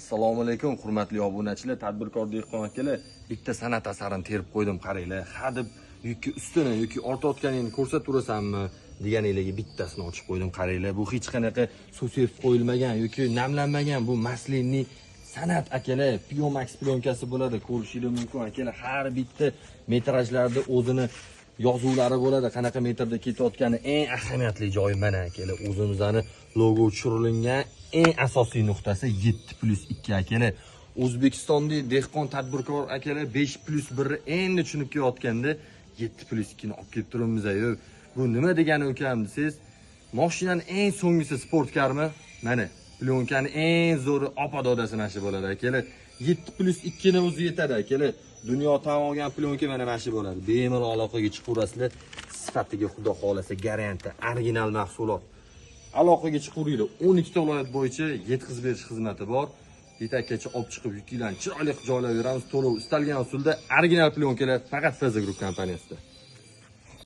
Assalomu alaykum hurmatli obunachilar, tadbirkor dehqon akalar. Bitta san'at asarini terib qo'ydim, qaranglar. Hadeb yukki ustini yoki ortayotganingni ko'rsaturasanmi deganinglarga bittasini ochib qo'ydim, qaranglar. Bu hech qanaqa suv sepib qo'yilmagan yoki namlanmagan, bu maslinning san'at akalar. Piomax plyonkasi bo'ladi, ko'rishingiz mumkin akalar. Har bitta metrajlarda o'zini yozuvlari bo'ladi, qanaqa metrda ketayotgani. Eng ahamiyatli joyi mana akalar, o'zimizning logo tushirilgan eng asosiy nuqtasi 7+2 akalar. O'zbekistonda dehqon tadbirkor akalar 5+1 endi tushunib kelayotganda 7+2 ni olib kelib turibmiz. Bu nima degani ukam desiz, mashinaning eng so'nggisi sportkarmi? Mana plyonkaning eng zo'ri opa-dodasi mana shu bo'ladi akalar. 7+2 ni o'zi yetadi akalar. Dunyo tan olgan plyonka mana shu bo'ladi. Bemalol aloqaga chiqaverasizlar. Sifatiga xudo xolasa garanti, original mahsulot. Aloqaga chiqaveringlar. 12 ta viloyat bo'yicha yetkazib berish xizmati bor. Yetakgacha olib chiqib yukinglarni chiroyli joylarga beramiz. To'lov istalgan usulda original plyonkalar faqat Faza Group kompaniyasida.